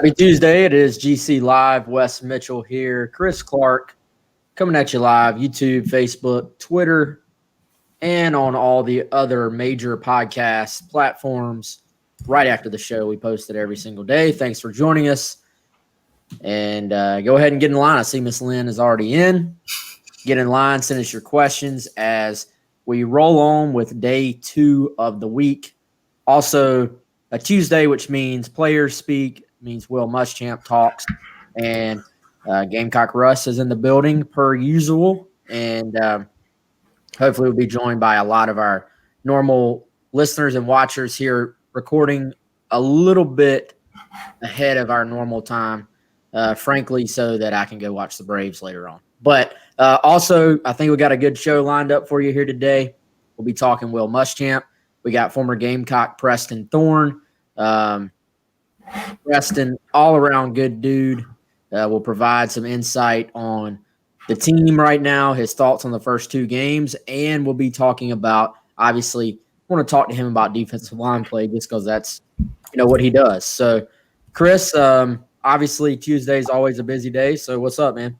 Happy Tuesday. It is GC Live. Wes Mitchell here. Chris Clark coming at you live. YouTube, Facebook, Twitter, and on all the other major podcast platforms. Right after the show, we post it every single day. Thanks for joining us. And go ahead and get in line. I see Miss Lynn is already in. Get in line. Send us your questions as we roll on with day 2 of the week. Also, a Tuesday, which means players speak, means Will Muschamp talks, and Gamecock Russ is in the building per usual, and hopefully we'll be joined by a lot of our normal listeners and watchers here, recording a little bit ahead of our normal time, frankly, so that I can go watch the Braves later on. But also, I think we got a good show lined up for you here today. We'll be talking Will Muschamp. We got former Gamecock Preston Thorne. Preston, all-around good dude, will provide some insight on the team right now, his thoughts on the first 2 games, and we'll be talking about, obviously, I want to talk to him about defensive line play just because that's, what he does. So, Chris, obviously Tuesday is always a busy day, so what's up, man?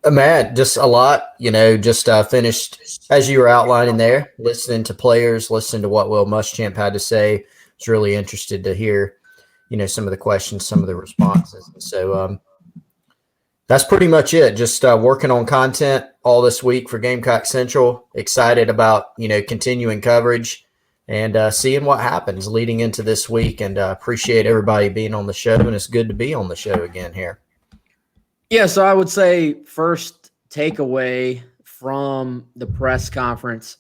Matt, just a lot, just finished, as you were outlining there, listening to players, listening to what Will Muschamp had to say. Was really interested to hear, some of the questions, some of the responses. So that's pretty much it. Just working on content all this week for Gamecock Central. Excited about, continuing coverage and seeing what happens leading into this week. And appreciate everybody being on the show, and it's good to be on the show again here. Yeah, so I would say first takeaway from the press conference,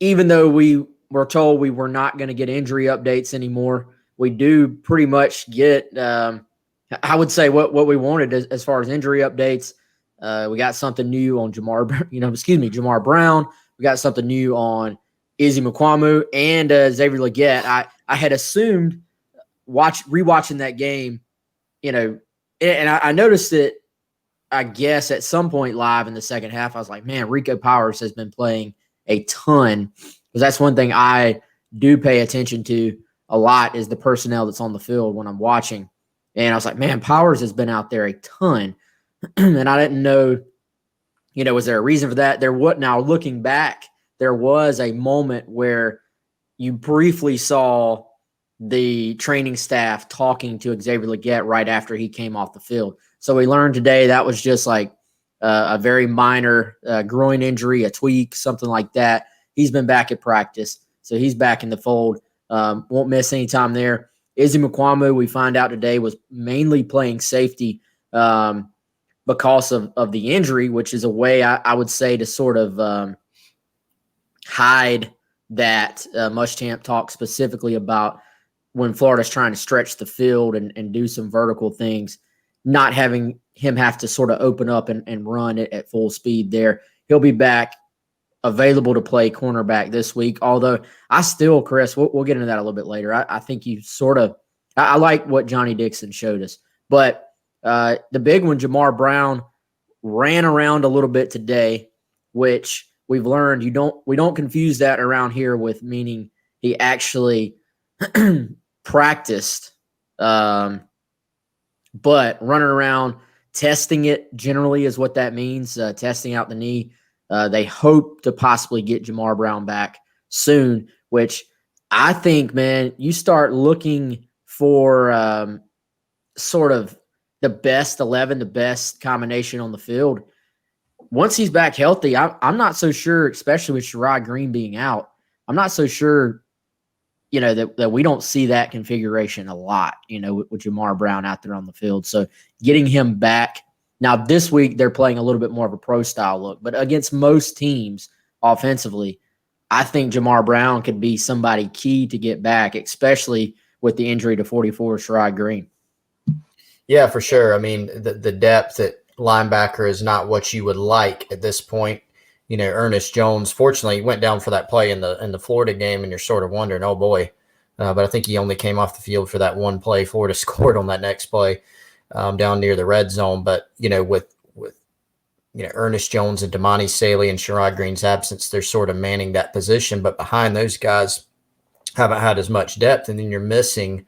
even though we were told we were not going to get injury updates anymore, we do pretty much get, I would say, what we wanted as far as injury updates. We got something new on Jamar Brown. We got something new on Izzy Muschamp and Xavier Legette. I had assumed rewatching that game, and I noticed it, I guess, at some point live in the second half. I was like, man, Rico Powers has been playing a ton, because that's one thing I do pay attention to a lot is the personnel that's on the field when I'm watching. And I was like, man, Powers has been out there a ton. And I didn't know, was there a reason for that? Now, looking back, there was a moment where you briefly saw the training staff talking to Xavier Legette right after he came off the field. So we learned today that was just like a very minor groin injury, a tweak, something like that. He's been back at practice, so he's back in the fold. Won't miss any time there. Izzy Muschamp, we find out today, was mainly playing safety because of the injury, which is a way I would say to sort of hide that. Muschamp talked specifically about when Florida's trying to stretch the field and do some vertical things, not having him have to sort of open up and run it at full speed there. He'll be back, available to play cornerback this week, although I still, Chris, we'll get into that a little bit later. I think you sort of – I like what Johnny Dixon showed us. But the big one, Jamar Brown, ran around a little bit today, which we've learned we don't confuse that around here with meaning he actually practiced, but running around, testing it generally is what that means, testing out the knee. They hope to possibly get Jamar Brown back soon, which I think, man, you start looking for sort of the best 11, the best combination on the field. Once he's back healthy, I'm not so sure, especially with Sherrod Green being out, I'm not so sure, that we don't see that configuration a lot, with Jamar Brown out there on the field. So getting him back. Now, this week, they're playing a little bit more of a pro-style look. But against most teams offensively, I think Jamar Brown could be somebody key to get back, especially with the injury to 44, Sherrod Green. Yeah, for sure. I mean, the depth at linebacker is not what you would like at this point. Ernest Jones, fortunately, went down for that play in the Florida game, and you're sort of wondering, oh, boy. But I think he only came off the field for that one play. Florida scored on that next play. Down near the red zone. But, with Ernest Jones and Damani Saley and Sherrod Green's absence, they're sort of manning that position. But behind those guys, haven't had as much depth. And then you're missing,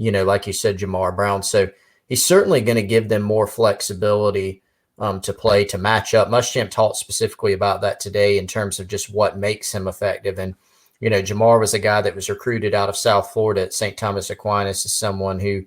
like you said, Jamar Brown. So he's certainly going to give them more flexibility to play, to match up. Muschamp talked specifically about that today in terms of just what makes him effective. And, Jamar was a guy that was recruited out of South Florida at St. Thomas Aquinas as someone who,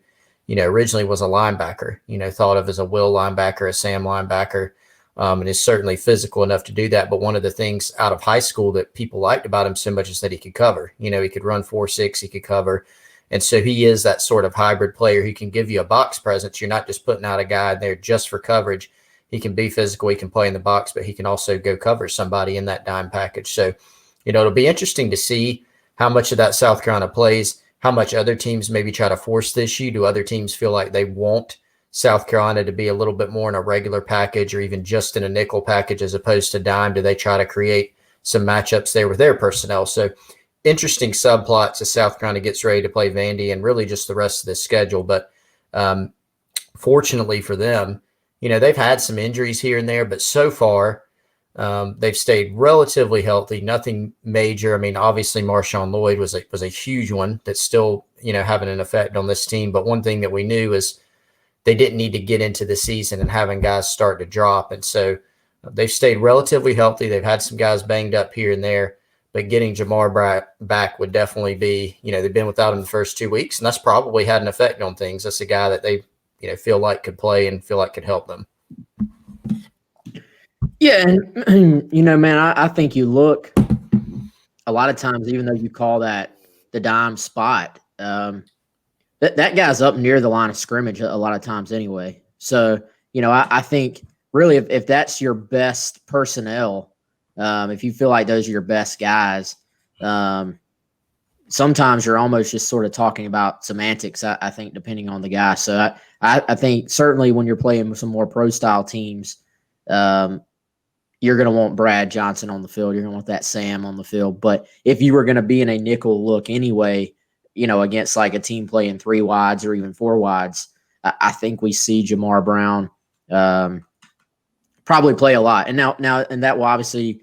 originally was a linebacker, thought of as a will linebacker, a Sam linebacker, and is certainly physical enough to do that. But one of the things out of high school that people liked about him so much is that he could cover. He could run 4.6, he could cover. And so he is that sort of hybrid player who can give you a box presence. You're not just putting out a guy there just for coverage. He can be physical, he can play in the box, but he can also go cover somebody in that dime package. So, it'll be interesting to see how much of that South Carolina plays, how much other teams maybe try to force the issue. Do other teams feel like they want South Carolina to be a little bit more in a regular package or even just in a nickel package as opposed to dime? Do they try to create some matchups there with their personnel? So interesting subplots as South Carolina gets ready to play Vandy and really just the rest of the schedule. But fortunately for them, they've had some injuries here and there, but so far they've stayed relatively healthy, nothing major. I mean, obviously Marshawn Lloyd was a huge one that's still, having an effect on this team. But one thing that we knew is they didn't need to get into the season and having guys start to drop. And so they've stayed relatively healthy. They've had some guys banged up here and there, but getting Jamar back would definitely be, they've been without him the first 2 weeks, and that's probably had an effect on things. That's a guy that they, feel like could play and feel like could help them. Yeah, and man, I think you look a lot of times, even though you call that the dime spot, that guy's up near the line of scrimmage a lot of times anyway. So, I think really if that's your best personnel, if you feel like those are your best guys, sometimes you're almost just sort of talking about semantics, I think, depending on the guy. So I think certainly when you're playing with some more pro-style teams, you're going to want Brad Johnson on the field. You're going to want that Sam on the field. But if you were going to be in a nickel look anyway, against like a team playing 3 wides or even 4 wides, I think we see Jamar Brown probably play a lot. And now, and that will obviously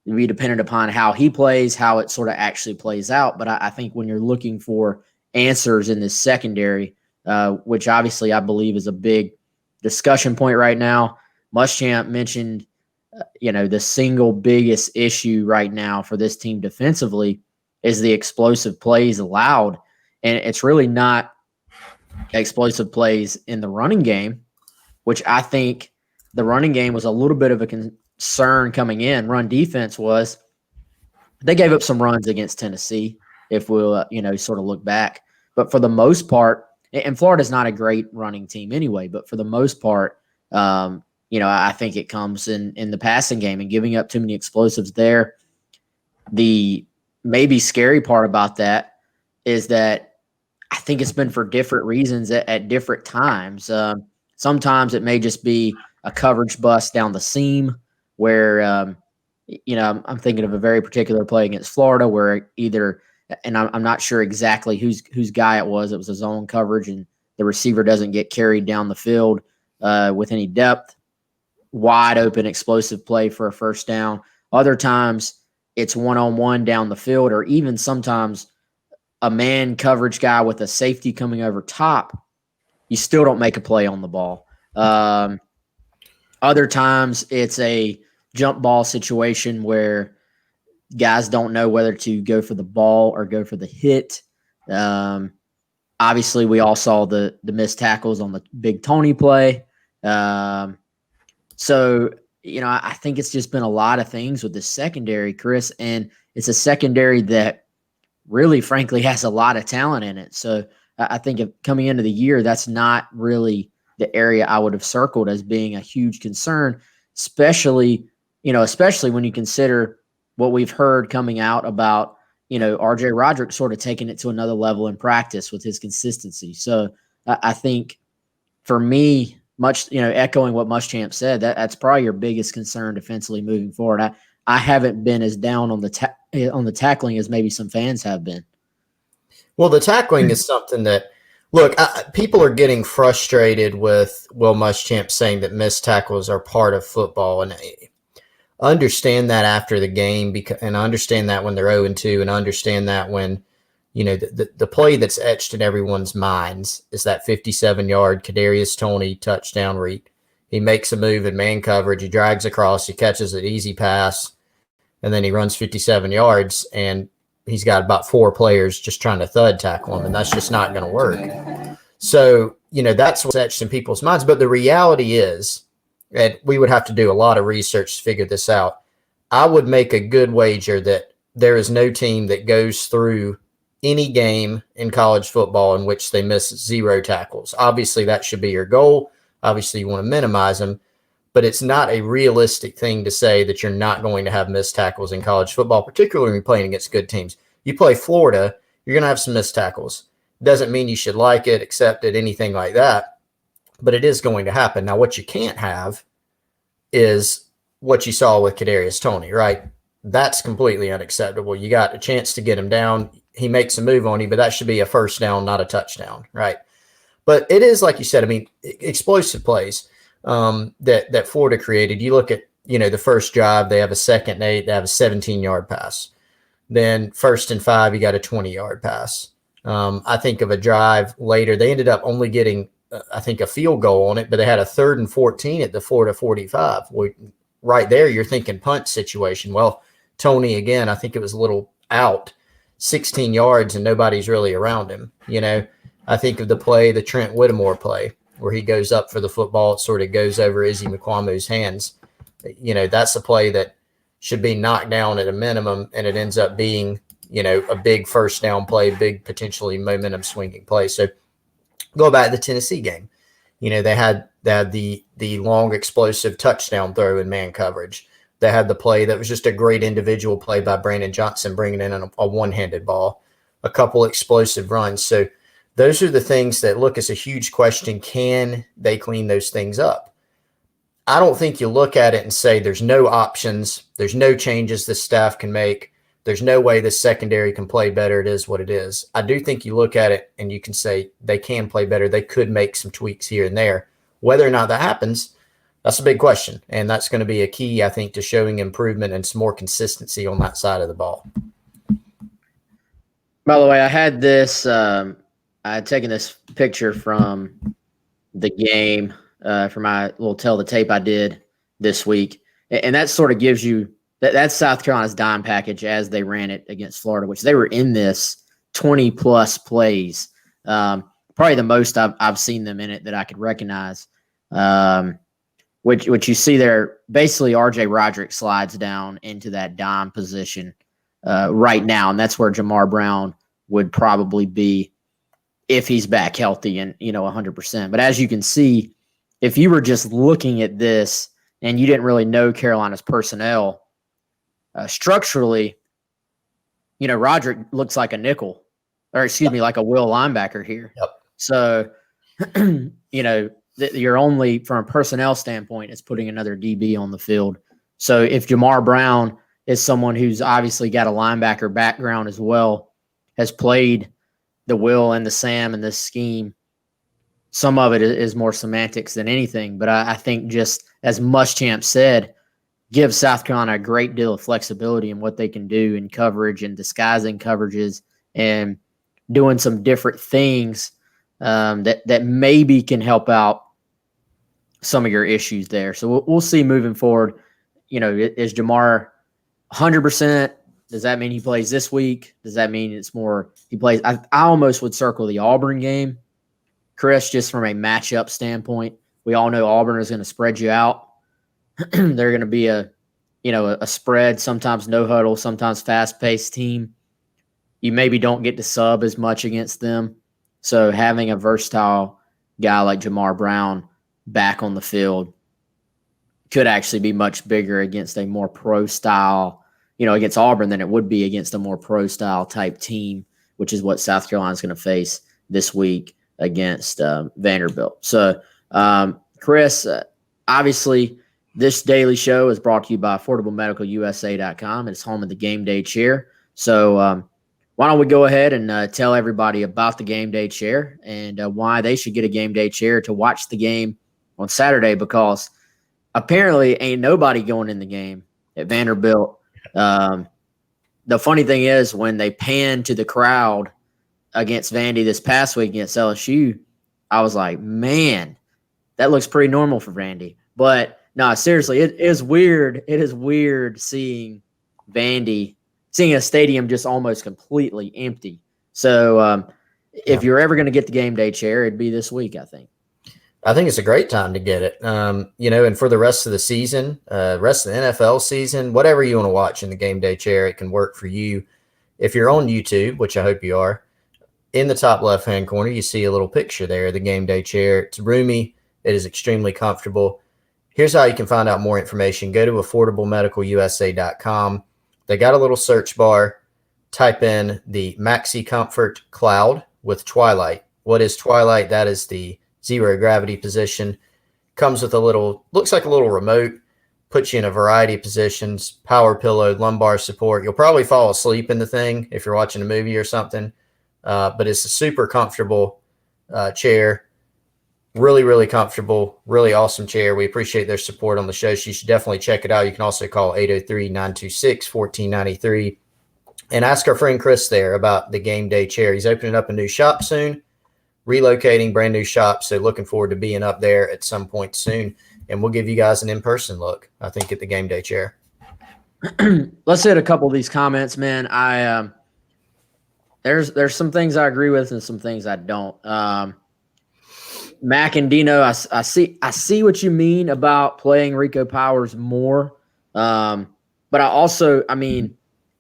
be dependent upon how he plays, how it sort of actually plays out. But I think when you're looking for answers in this secondary, which obviously I believe is a big discussion point right now, Muschamp mentioned the single biggest issue right now for this team defensively is the explosive plays allowed. And it's really not explosive plays in the running game, which I think the running game was a little bit of a concern coming in. Run defense was. They gave up some runs against Tennessee, if we'll, sort of look back. But for the most part, and Florida's not a great running team anyway, but for the most part, I think it comes in the passing game and giving up too many explosives there. The maybe scary part about that is that I think it's been for different reasons at different times. Sometimes it may just be a coverage bust down the seam where, I'm thinking of a very particular play against Florida where either, and I'm not sure exactly whose guy it was a zone coverage and the receiver doesn't get carried down the field with any depth. Wide open explosive play for a first down. Other times it's one-on-one down the field, or even sometimes a man coverage guy with a safety coming over top. You still don't make a play on the ball. Other times it's a jump ball situation where guys don't know whether to go for the ball or go for the hit. Obviously we all saw the missed tackles on the Big Tony play. So, I think it's just been a lot of things with the secondary, Chris, and it's a secondary that really, frankly, has a lot of talent in it. So I think coming into the year, that's not really the area I would have circled as being a huge concern, especially when you consider what we've heard coming out about, RJ Roderick sort of taking it to another level in practice with his consistency. So I think for me, echoing what Muschamp said, that's probably your biggest concern defensively moving forward. I haven't been as down on the tackling as maybe some fans have been. Well, the tackling is something that, look, people are getting frustrated with Will Muschamp saying that missed tackles are part of football, and I understand that after the game, and I understand that when they're 0-2, and I understand that when the play that's etched in everyone's minds is that 57-yard Kadarius Toney touchdown where he makes a move in man coverage, he drags across, he catches an easy pass, and then he runs 57 yards, and he's got about 4 players just trying to thud tackle him, and that's just not going to work. So, that's what's etched in people's minds. But the reality is, and we would have to do a lot of research to figure this out, I would make a good wager that there is no team that goes through any game in college football in which they miss 0 tackles. Obviously, that should be your goal. Obviously, you want to minimize them, but it's not a realistic thing to say that you're not going to have missed tackles in college football, particularly when you're playing against good teams. You play Florida, you're going to have some missed tackles. Doesn't mean you should like it, accept it, anything like that, but it is going to happen. Now, what you can't have is what you saw with Kadarius Toney, right? That's completely unacceptable. You got a chance to get him down. He makes a move on you, but that should be a first down, not a touchdown, right? But it is, like you said, explosive plays that Florida created. You look at, the first drive, they have a 2nd and 8, they have a 17-yard pass. Then 1st and 5, you got a 20-yard pass. I think of a drive later, they ended up only getting, I think, a field goal on it, but they had a 3rd and 14 at the Florida 45. Right there, you're thinking punt situation. Well, Toney, again, I think it was a little out, 16 yards, and nobody's really around him. I think of the Trent Whittemore play, where he goes up for the football. It sort of goes over Izzy McQuamu's hands. That's a play that should be knocked down at a minimum, and it ends up being, a big first down play, big potentially momentum swinging play. So go back to the Tennessee game. They had the long explosive touchdown throw in man coverage. They had the play that was just a great individual play by Brandon Johnson, bringing in a one-handed ball, a couple explosive runs. So those are the things that, look, it's a huge question. Can they clean those things up? I don't think you look at it and say there's no options, there's no changes the staff can make, there's no way the secondary can play better. It is what it is. I do think you look at it and you can say they can play better. They could make some tweaks here and there. Whether or not that happens, that's a big question. And that's going to be a key, I think, to showing improvement and some more consistency on that side of the ball. By the way, I had this I had taken this picture from the game for my little tell the tape I did this week. And that sort of gives you that's South Carolina's dime package as they ran it against Florida, which they were in this 20-plus plays. Probably the most I've seen them in it that I could recognize. Which you see there, basically R.J. Roderick slides down into that dime position right now, and that's where Jamar Brown would probably be if he's back healthy and 100%. But as you can see, if you were just looking at this and you didn't really know Carolina's personnel structurally, Roderick looks like a nickel, or excuse me, like a will linebacker here. Yep. So, you're only, from a personnel standpoint, it's putting another DB on the field. So if Jamar Brown is someone who's obviously got a linebacker background as well, has played the Will and the Sam in this scheme, some of it is more semantics than anything. But I think, just as Muschamp said, gives South Carolina a great deal of flexibility in what they can do in coverage and disguising coverages and doing some different things that maybe can help out some of your issues there. So we'll see moving forward. Is Jamar 100%? Does that mean he plays this week? Does that mean it's more he plays? I almost would circle the Auburn game, Chris, just from a matchup standpoint. We all know Auburn is going to spread you out. They're going to be a spread, sometimes no huddle, sometimes fast-paced team. You maybe don't get to sub as much against them. So having a versatile guy like Jamar Brown back on the field could actually be much bigger against a more pro-style, against Auburn than it would be against a more pro-style type team, which is what South Carolina is going to face this week against Vanderbilt. So, Chris, obviously this daily show is brought to you by AffordableMedicalUSA.com, and it's home of the Game Day Chair. So why don't we go ahead and tell everybody about the Game Day Chair and why they should get a Game Day Chair to watch the game on Saturday, because apparently ain't nobody going in the game at Vanderbilt. The funny thing is, when they pan to the crowd against Vandy this past week against LSU, I was like, man, that looks pretty normal for Vandy. But no, seriously, it is weird. It is weird seeing a stadium just almost completely empty. So if you're ever going to get the game day chair, it'd be this week, I think. I think it's a great time to get it. And for the rest of the season, rest of the NFL season, whatever you want to watch in the game day chair, it can work for you. If you're on YouTube, which I hope you are, in the top left-hand corner, you see a little picture there, the game day chair. It's roomy. It is extremely comfortable. Here's how you can find out more information. Go to affordablemedicalusa.com. They got a little search bar. Type in the Maxi Comfort Cloud with Twilight. What is Twilight? That is the zero gravity position. Comes with looks like a little remote. Puts you in a variety of positions. Power pillow, lumbar support. You'll probably fall asleep in the thing if you're watching a movie or something. But it's a super comfortable chair. Really, really comfortable. Really awesome chair. We appreciate their support on the show. So you should definitely check it out. You can also call 803-926-1493 and ask our friend Chris there about the game day chair. He's opening up a new shop soon, relocating, brand new shop. So looking forward to being up there at some point soon. And we'll give you guys an in-person look, I think, at the game day chair. Let's hit a couple of these comments, man. There's some things I agree with and some things I don't. Mac and Dino, I see what you mean about playing Rico Powers more. But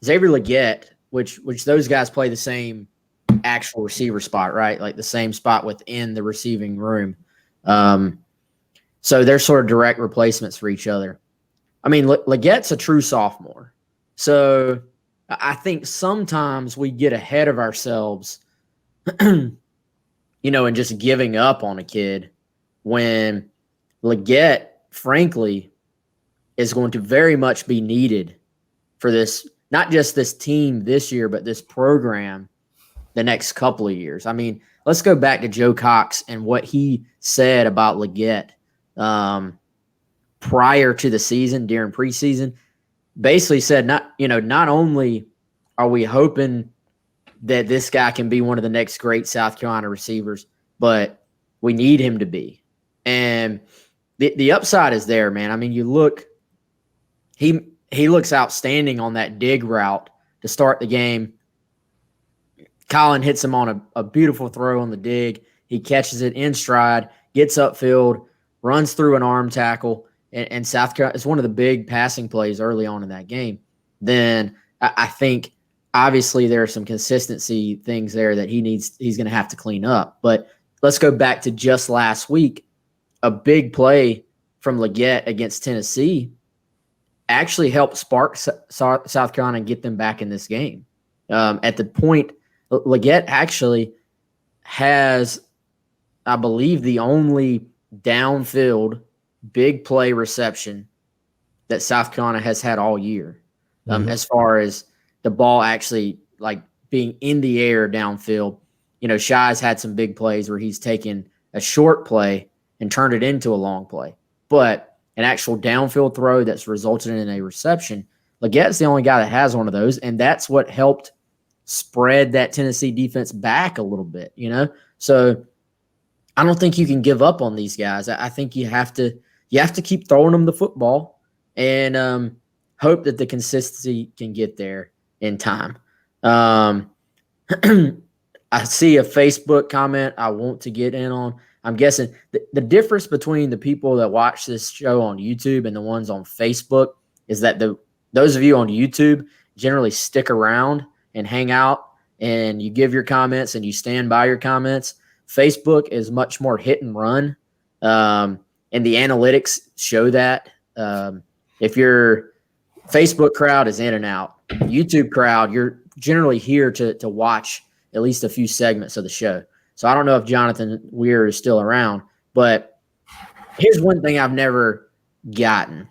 Xavier Legette, which those guys play the same actual receiver spot, right? Like the same spot within the receiving room. So they're sort of direct replacements for each other. I mean, Legette's a true sophomore. So I think sometimes we get ahead of ourselves, and just giving up on a kid when Legette, frankly, is going to very much be needed for this, not just this team this year, but this program the next couple of years. I mean, let's go back to Joe Cox and what he said about Legette prior to the season, during preseason. Basically said, not only are we hoping that this guy can be one of the next great South Carolina receivers, but we need him to be. And the upside is there, man. I mean, you look, he looks outstanding on that dig route to start the game. Colin hits him on a beautiful throw on the dig. He catches it in stride, gets upfield, runs through an arm tackle, and South Carolina, it's one of the big passing plays early on in that game. Then I think obviously there are some consistency things there that he's going to have to clean up. But let's go back to just last week. A big play from Legette against Tennessee actually helped spark South Carolina and get them back in this game. At the point, Legette actually has, I believe, the only downfield big play reception that South Carolina has had all year, as far as the ball actually like being in the air downfield. Shai's had some big plays where he's taken a short play and turned it into a long play, but an actual downfield throw that's resulted in a reception, Legette's the only guy that has one of those, and that's what helped spread that Tennessee defense back a little bit, So I don't think you can give up on these guys. I think you have to keep throwing them the football and hope that the consistency can get there in time. I see a Facebook comment I want to get in on. I'm guessing the difference between the people that watch this show on YouTube and the ones on Facebook is that those of you on YouTube generally stick around and hang out and you give your comments and you stand by your comments. Facebook is much more hit and run. And the analytics show that. If your Facebook crowd is in and out, YouTube crowd, you're generally here to watch at least a few segments of the show. So I don't know if Jonathan Weir is still around, but here's one thing I've never gotten,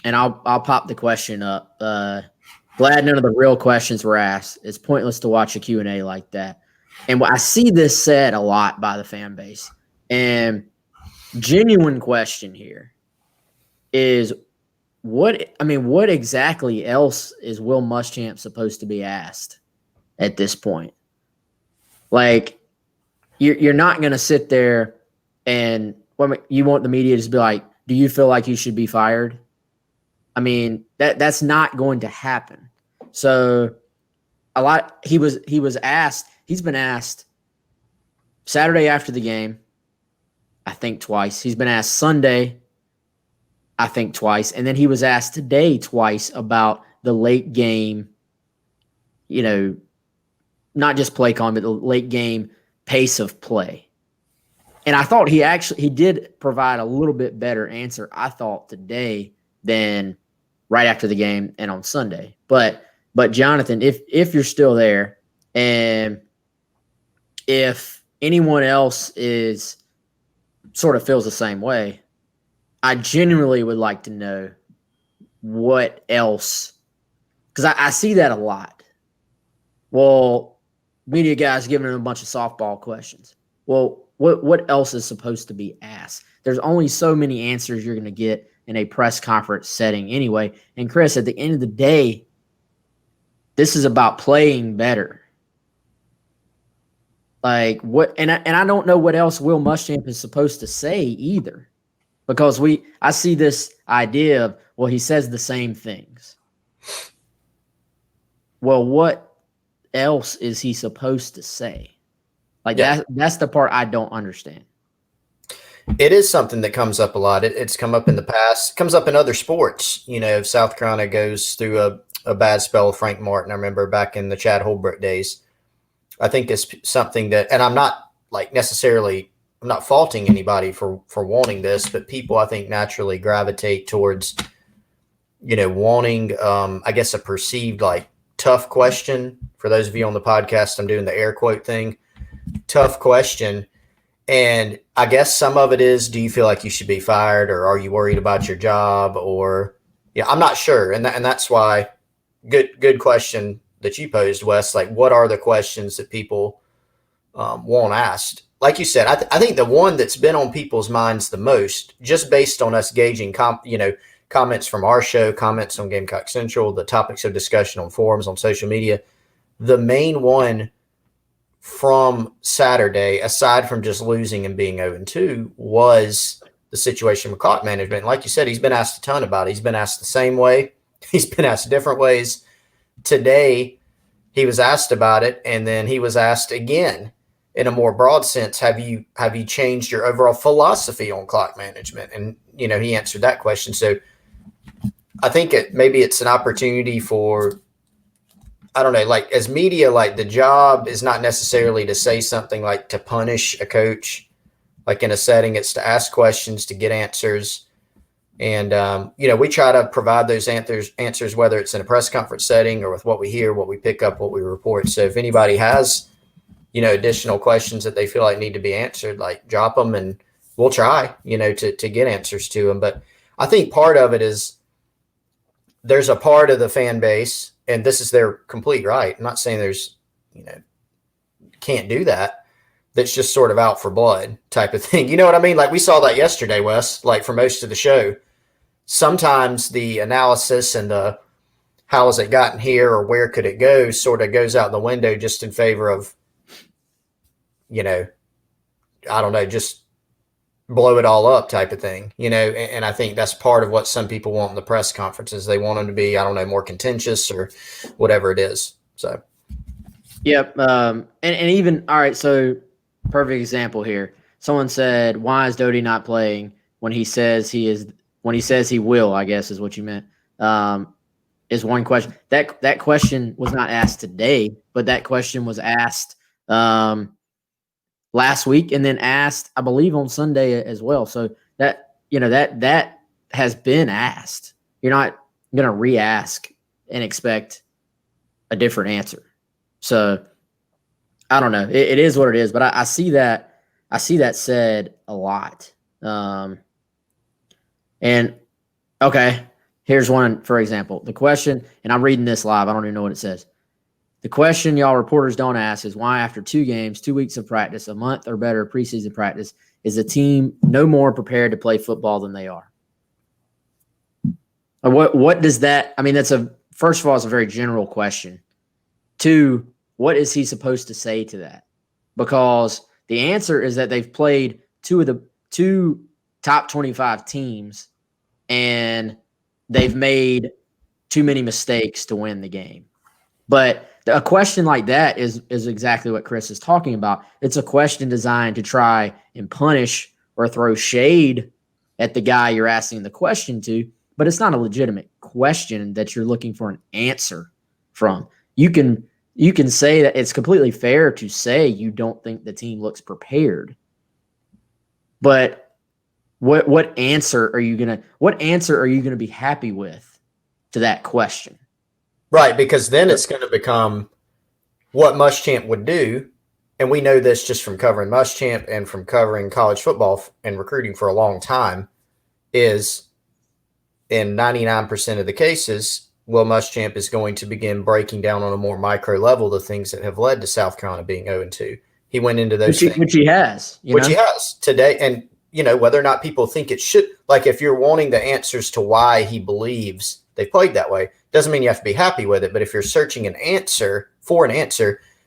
and I'll pop the question up. Glad none of the real questions were asked. It's pointless to watch a Q&A like that. And I see this said a lot by the fan base. And genuine question here is what exactly else is Will Muschamp supposed to be asked at this point? Like, you're not going to sit there and you want the media to just be like, do you feel like you should be fired? I mean, that's not going to happen. So he's been asked Saturday after the game, I think twice. He's been asked Sunday, I think twice. And then he was asked today twice about the late game, not just play calling, but the late game pace of play. And I thought he did provide a little bit better answer, I thought, today than right after the game and on Sunday. But Jonathan, if you're still there, and if anyone else sort of feels the same way, I genuinely would like to know what else, because I see that a lot. Well, media guys giving them a bunch of softball questions. Well, what else is supposed to be asked? There's only so many answers you're going to get in a press conference setting anyway. And Chris, at the end of the day, this is about playing better. Like what? And I don't know what else Will Muschamp is supposed to say either, because I see this idea of, well, he says the same things. Well, what else is he supposed to say? Like that's the part I don't understand. It is something that comes up a lot. It's come up in the past. It comes up in other sports. If South Carolina goes through a bad spell with Frank Martin, I remember back in the Chad Holbrook days. I think it's something that, and I'm not I'm not faulting anybody for wanting this, but people I think naturally gravitate towards, wanting, I guess, a perceived like tough question. For those of you on the podcast, I'm doing the air quote thing. Tough question. And I guess some of it is, do you feel like you should be fired, or are you worried about your job, or I'm not sure. And that's why good question that you posed, Wes. Like, what are the questions that people want asked? Like you said, I think the one that's been on people's minds the most, just based on us gauging, comments from our show, comments on Gamecock Central, the topics of discussion on forums, on social media, the main one from Saturday, aside from just losing and being 0-2, was the situation with clock management. Like you said, he's been asked a ton about it. He's been asked the same way. He's been asked different ways. Today, he was asked about it, and then he was asked again in a more broad sense, have you changed your overall philosophy on clock management? And, he answered that question. So I think maybe it's an opportunity for, I don't know, like as media, like the job is not necessarily to say something like to punish a coach, like in a setting. It's to ask questions, to get answers. And, we try to provide those answers, whether it's in a press conference setting or with what we hear, what we pick up, what we report. So if anybody has, additional questions that they feel like need to be answered, like drop them and we'll try, to get answers to them. But I think part of it is there's a part of the fan base, and this is their complete right. I'm not saying there's, can't do that. That's just sort of out for blood type of thing. You know what I mean? Like we saw that yesterday, Wes, like for most of the show. Sometimes the analysis and the how has it gotten here or where could it go sort of goes out the window just in favor of, I don't know, just blow it all up type of thing, and I think that's part of what some people want in the press conferences. They want them to be, I don't know, more contentious or whatever it is. So, yep. And even, all right, so perfect example here. Someone said, why is Doty not playing when he says he will, I guess is what you meant, is one question. That question was not asked today, but that question was asked last week and then asked, I believe, on Sunday as well. So that has been asked. You're not going to re-ask and expect a different answer. So I don't know. It is what it is, but I see that said a lot. And okay, here's one, for example. The question, and I'm reading this live, I don't even know what it says. The question y'all reporters don't ask is why after 2 games, 2 weeks of practice, a month or better of preseason practice, is the team no more prepared to play football than they are? Or what does that – I mean, first of all, it's a very general question. 2, what is he supposed to say to that? because the answer is that they've played two top 25 teams and they've made too many mistakes to win the game. But a question like that is exactly what Chris is talking about. It's a question designed to try and punish or throw shade at the guy you're asking the question to, but it's not a legitimate question that you're looking for an answer from. You can say that it's completely fair to say you don't think the team looks prepared, but what answer are you gonna be happy with to that question? Right, because then it's going to become what Muschamp would do, and we know this just from covering Muschamp and from covering college football and recruiting for a long time, is in 99% of the cases, Will Muschamp is going to begin breaking down on a more micro level the things that have led to South Carolina being 0-2. He went into those things. Which he has. He has today. And, whether or not people think it should, like if you're wanting the answers to why he believes they played that way, doesn't mean you have to be happy with it. But if you're searching an answer,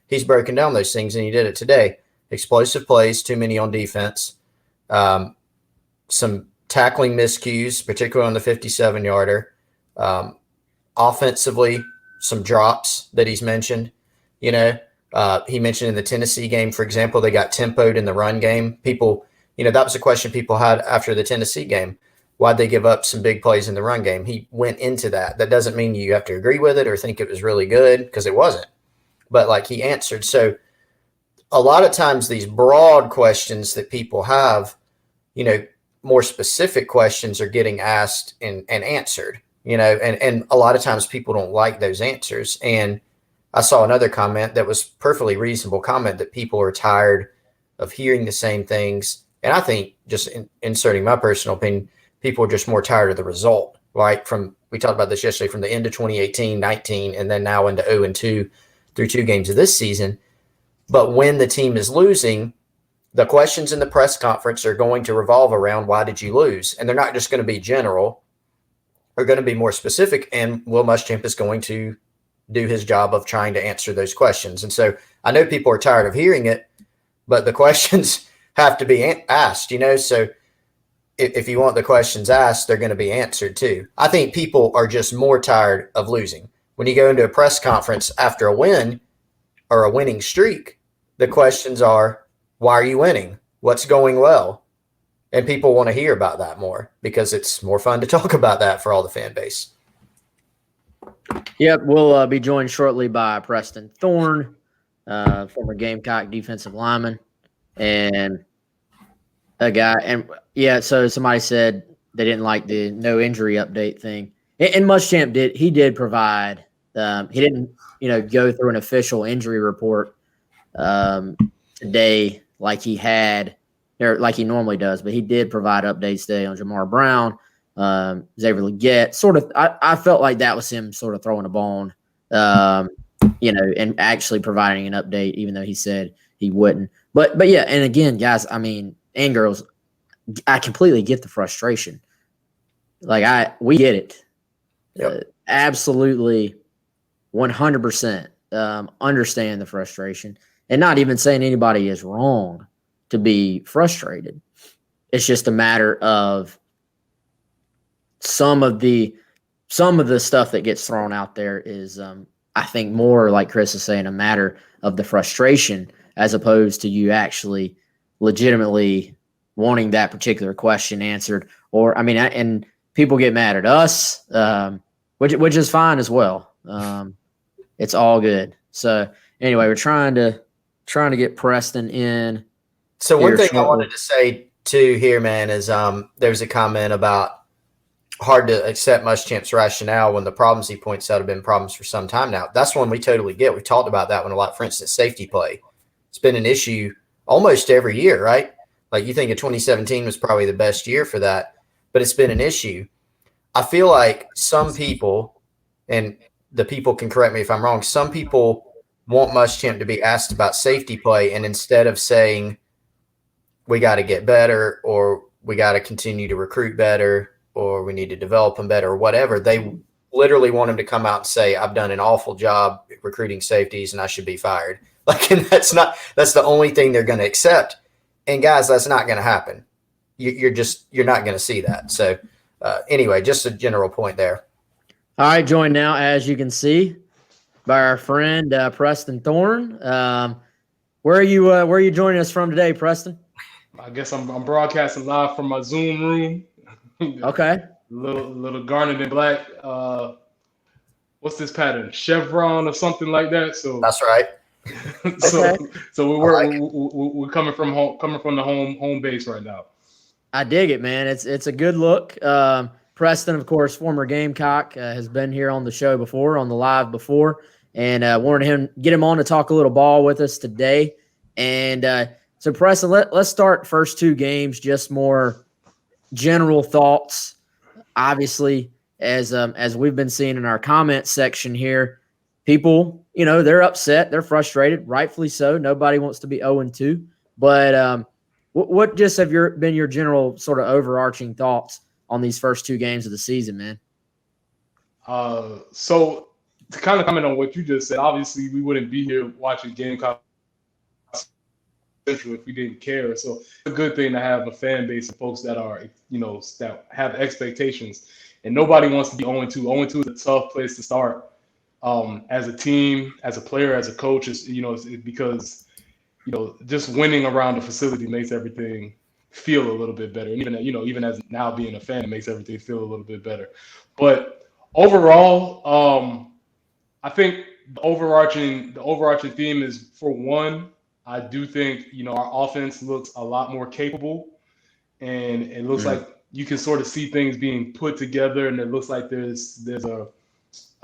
he's broken down those things, and he did it today. Explosive plays, too many on defense, some tackling miscues, particularly on the 57-yarder. Offensively, some drops that he's mentioned. He mentioned in the Tennessee game, for example, they got tempoed in the run game. People, that was a question people had after the Tennessee game. Why'd they give up some big plays in the run game? He went into that. That doesn't mean you have to agree with it or think it was really good, because it wasn't. But he answered. So a lot of times these broad questions that people have, more specific questions are getting asked and answered, and a lot of times people don't like those answers. And I saw another comment that was perfectly reasonable comment that people are tired of hearing the same things. And I think, just inserting my personal opinion, people are just more tired of the result, right? We talked about this yesterday, from the end of 2018, 19, and then now into 0-2 through 2 games of this season. But when the team is losing, the questions in the press conference are going to revolve around, why did you lose? And they're not just going to be general. They're going to be more specific. And Will Muschamp is going to do his job of trying to answer those questions. And so I know people are tired of hearing it, but the questions have to be asked, So if you want the questions asked, they're going to be answered too. I think people are just more tired of losing. When you go into a press conference after a win or a winning streak, the questions are, why are you winning? What's going well? And people want to hear about that more, because it's more fun to talk about that for all the fan base. Yep, we'll be joined shortly by Preston Thorne, former Gamecock defensive lineman, and a guy. And so somebody said they didn't like the no injury update thing. And Muschamp did provide. He didn't, go through an official injury report today like he had, or like he normally does, but he did provide updates today on Jamar Brown, Xavier Legette. Sort of, I felt like that was him sort of throwing a bone, and actually providing an update, even though he said he wouldn't. But yeah, and again, guys, and girls, I completely get the frustration. We get it. Yep. Absolutely 100% understand the frustration, and not even saying anybody is wrong to be frustrated. It's just a matter of some of the stuff that gets thrown out there is, I think, more like Chris is saying, a matter of the frustration, as opposed to you actually legitimately wanting that particular question answered. Or, and people get mad at us, which is fine as well. It's all good. So anyway, we're trying to get Preston in. So one thing I wanted to say too here, man, is there's a comment about hard to accept Muschamp's rationale when the problems he points out have been problems for some time now. That's one we totally get. We've talked about that one a lot. For instance, safety play. It's been an issue almost every year, right? Like, you think of 2017 was probably the best year for that, but it's been an issue. I feel like some people, and the people can correct me if I'm wrong, some people want Muschamp to be asked about safety play, and instead of saying we got to get better, or we got to continue to recruit better, or we need to develop them better, or whatever, they literally want him to come out and say, I've done an awful job recruiting safeties and I should be fired. Like, and that's the only thing they're going to accept. And guys, that's not going to happen. You're not going to see that. So anyway, just a general point there. All right, joined now, as you can see, by our friend Preston Thorne. Where are you joining us from today, Preston? I guess I'm broadcasting live from my Zoom room. Okay. little garnet in black. What's this pattern? Chevron or something like that. So that's right. So we're coming from the home base right now. I dig it, man. It's a good look. Preston, of course, former Gamecock, has been here on the show before, on the live before, and wanted get him on to talk a little ball with us today. And so, Preston, let's start first two games, just more general thoughts. Obviously, as we've been seeing in our comment section here, people, they're upset, they're frustrated, rightfully so. Nobody wants to be 0-2. But what just have been your general sort of overarching thoughts on these first two games of the season, man? So to kind of comment on what you just said, obviously we wouldn't be here watching Gamecock Central if we didn't care. So it's a good thing to have a fan base of folks that are, that have expectations. And nobody wants to be 0-2. 0-2 is a tough place to start. As a team, as a player, as a coach, because just winning around the facility makes everything feel a little bit better. And even as now being a fan, it makes everything feel a little bit better. But overall, I think the overarching theme is, for one, I do think our offense looks a lot more capable, and it looks like you can sort of see things being put together, and it looks like there's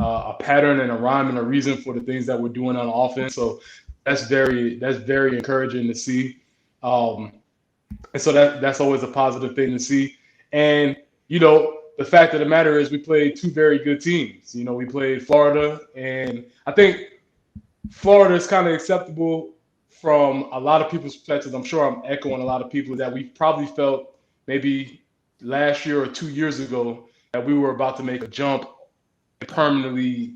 a pattern and a rhyme and a reason for the things that we're doing on offense. So that's very encouraging to see. And so that's always a positive thing to see. And, the fact of the matter is we played two very good teams. We played Florida, and I think Florida is kind of acceptable from a lot of people's perspectives. I'm sure I'm echoing a lot of people that we probably felt maybe last year or 2 years ago that we were about to make a jump and permanently,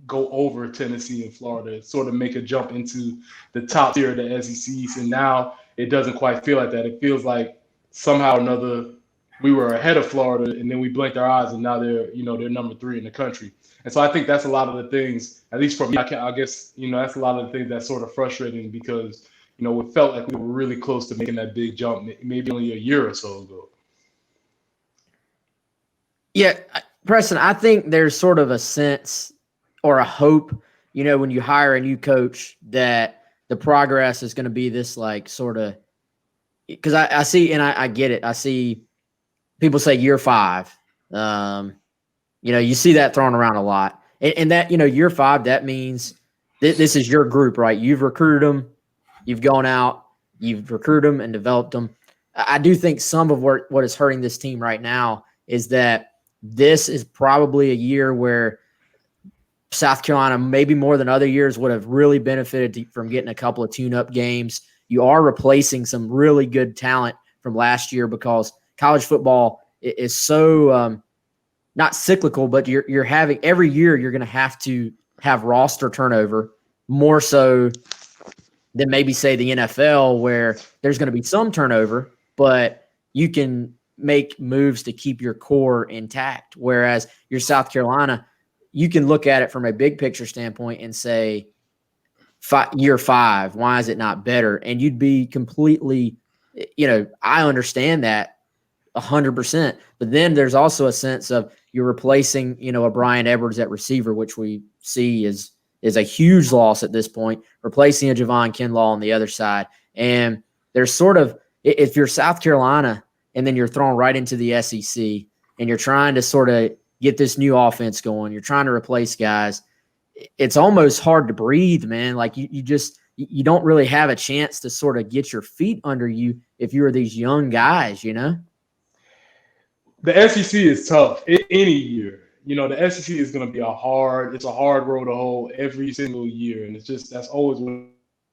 go over Tennessee and Florida, sort of make a jump into the top tier of the SEC. And now it doesn't quite feel like that. It feels like somehow or another we were ahead of Florida, and then we blinked our eyes, and now they're number 3 in the country. And so I think that's a lot of the things, at least for me, I guess, that's a lot of the things that's sort of frustrating, because, it felt like we were really close to making that big jump, maybe only a year or so ago. Yeah, Preston, I think there's sort of a sense or a hope, when you hire a new coach, that the progress is going to be this, like, sort of, because I see, and I get it. I see people say year 5. You see that thrown around a lot. And that, year 5, that means this is your group, right? You've recruited them. You've gone out. You've recruited them and developed them. I do think some of what is hurting this team right now is that this is probably a year where South Carolina, maybe more than other years, would have really benefited from getting a couple of tune-up games. You are replacing some really good talent from last year, because college football is so not cyclical, but you're having every year you're going to have roster turnover, more so than maybe, say, the NFL, where there's going to be some turnover, but you can make moves to keep your core intact. Whereas your South Carolina, you can look at it from a big picture standpoint and say, year 5, why is it not better? And you'd be completely, I understand that 100%. But then there's also a sense of you're replacing, a Brian Edwards at receiver, which we see is a huge loss at this point, replacing a Javon Kinlaw on the other side. And there's sort of, if you're South Carolina and then you're thrown right into the SEC and you're trying to sort of get this new offense going, you're trying to replace guys, it's almost hard to breathe, man. Like you don't really have a chance to sort of get your feet under you if you're these young guys, The SEC is tough any year. The SEC is going to be a hard road to hoe every single year. And that's always what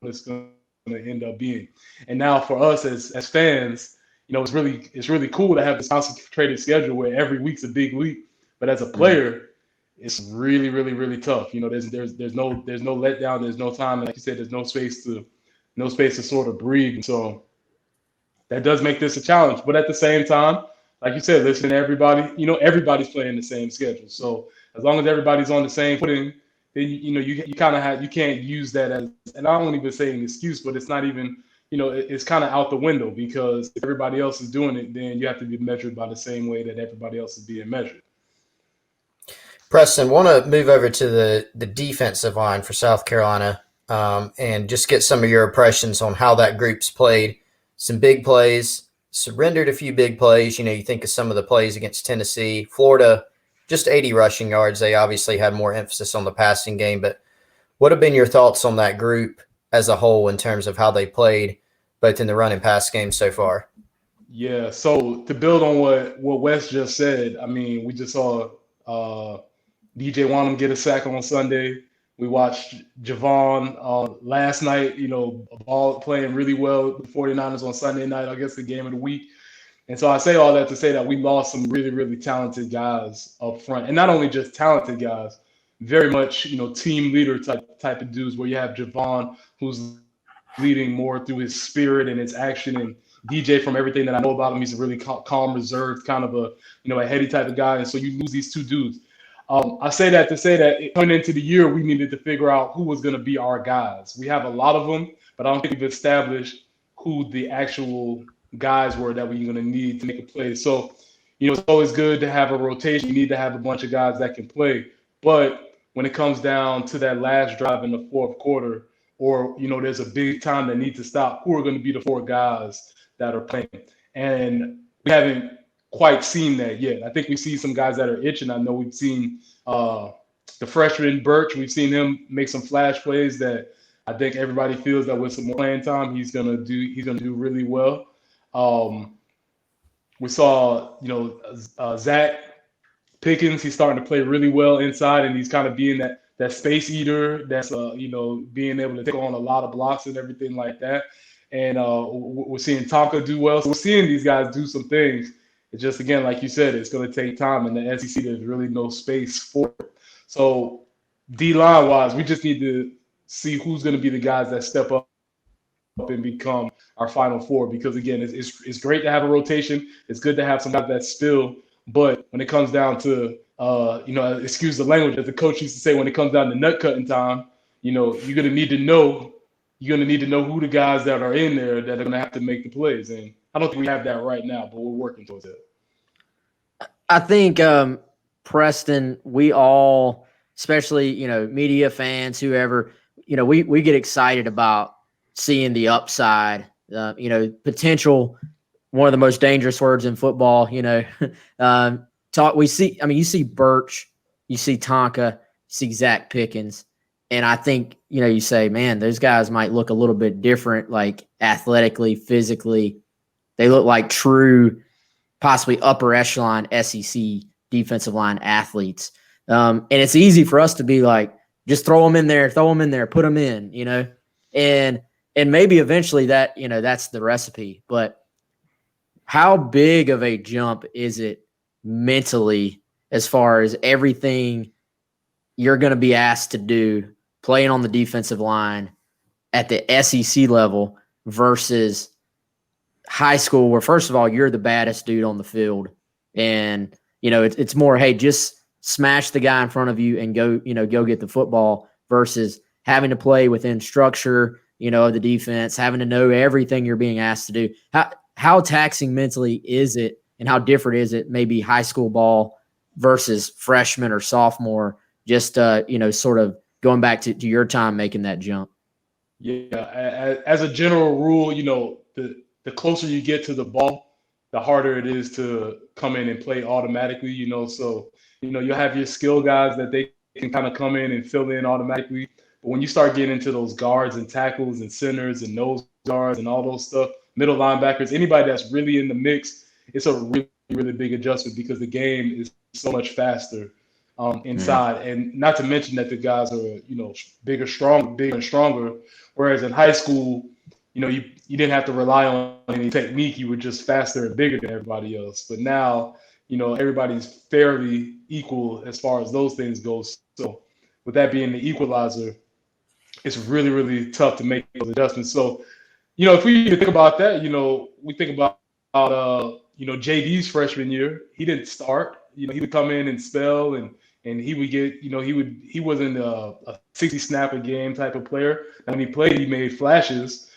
it's going to end up being. And now for us as fans, it's really cool to have this concentrated schedule where every week's a big week. But as a player, it's really, really, really tough. There's no letdown, there's no time, and like you said, there's no space to sort of breathe. And so that does make this a challenge. But at the same time, like you said, listen to everybody. Everybody's playing the same schedule. So as long as everybody's on the same footing, then you kind of you can't use that as, and I don't even say an excuse, but it's not even, it's kind of out the window, because if everybody else is doing it, then you have to be measured by the same way that everybody else is being measured. Preston, want to move over to the defensive line for South Carolina, and just get some of your impressions on how that group's played. Some big plays, surrendered a few big plays. You think of some of the plays against Tennessee, Florida, just 80 rushing yards. They obviously had more emphasis on the passing game, but what have been your thoughts on that group as a whole in terms of how they played both in the run and pass game so far? Yeah, so to build on what Wes just said, I mean, we just saw DJ Wanham get a sack on Sunday. We watched Javon last night, ball playing really well with the 49ers on Sunday night, I guess the game of the week. And so I say all that to say that we lost some really, really talented guys up front. And not only just talented guys, very much, team leader type of dudes, where you have Javon, who's leading more through his spirit and his action, and DJ, from everything that I know about him, he's a really calm, reserved, kind of a heady type of guy. And so you lose these two dudes. I say that to say that coming into the year, we needed to figure out who was going to be our guys. We have a lot of them, but I don't think we've established who the actual guys were that we're going to need to make a play. So, it's always good to have a rotation. You need to have a bunch of guys that can play. But when it comes down to that last drive in the fourth quarter, or, there's a big time that needs to stop, who are going to be the four guys that are playing? And we haven't quite seen that yet. I think we see some guys that are itching. I know we've seen the freshman Birch. We've seen him make some flash plays that I think everybody feels that with some more playing time, he's gonna do really well. We saw, Zach Pickens. He's starting to play really well inside, and he's kind of being that space eater. That's being able to take on a lot of blocks and everything like that. And we're seeing Tonka do well. So we're seeing these guys do some things. It's just, again, like you said, it's going to take time. In the SEC, there's really no space for it. So D-line wise, we just need to see who's going to be the guys that step up and become our Final Four. Because, again, it's great to have a rotation. It's good to have some guys that spill. But when it comes down to, excuse the language, as the coach used to say, when it comes down to nut cutting time, you're going to need to know. You're going to need to know who the guys that are in there that are going to have to make the plays. And I don't think we have that right now, but we're working towards it. I think, Preston, we all, especially, media fans, whoever, we get excited about seeing the upside, potential, one of the most dangerous words in football, you see Birch, you see Tonka, you see Zach Pickens. And I think, you say, man, those guys might look a little bit different, like athletically, physically. They look like true, possibly upper echelon SEC defensive line athletes. And it's easy for us to be like, just throw them in there, put them in, and maybe eventually that, that's the recipe. But how big of a jump is it mentally as far as everything you're going to be asked to do playing on the defensive line at the SEC level versus high school, where first of all, you're the baddest dude on the field. And, it's more, hey, just smash the guy in front of you and go get the football, versus having to play within structure, of the defense, having to know everything you're being asked to do. How taxing mentally is it, and how different is it maybe high school ball versus freshman or sophomore, just, sort of going back to your time making that jump? Yeah, as a general rule, the closer you get to the ball, the harder it is to come in and play automatically, So, you'll have your skill guys that they can kind of come in and fill in automatically. But when you start getting into those guards and tackles and centers and nose guards and all those stuff, middle linebackers, anybody that's really in the mix, it's a really, really big adjustment, because the game is so much faster inside. And not to mention that the guys are, bigger and stronger. Whereas in high school, you didn't have to rely on any technique. You were just faster and bigger than everybody else. But now, everybody's fairly equal as far as those things go. So with that being the equalizer, it's really, really tough to make those adjustments. So, if we think about that, we think about JD's freshman year. He didn't start. He would come in and spell, and he would get, he wasn't a 60 snap a game type of player. And when he played, he made flashes,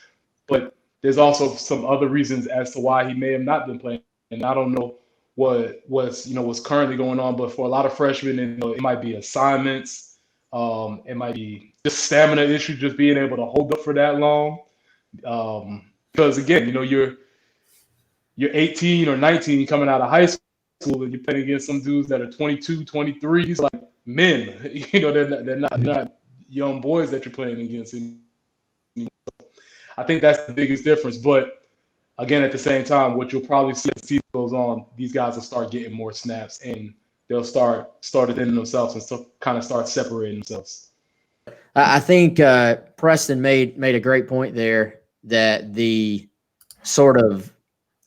but there's also some other reasons as to why he may have not been playing. And I don't know what's currently going on, but for a lot of freshmen, it might be assignments, it might be just stamina issues, just being able to hold up for that long. Because again, you're 18 or 19 coming out of high school, and you're playing against some dudes that are 22, 23. He's like men. They're not young boys that you're playing against. I think that's the biggest difference. But again, at the same time, what you'll probably see as the season goes on, these guys will start getting more snaps, and they'll start within themselves and kind of start separating themselves. I think Preston made a great point there, that the sort of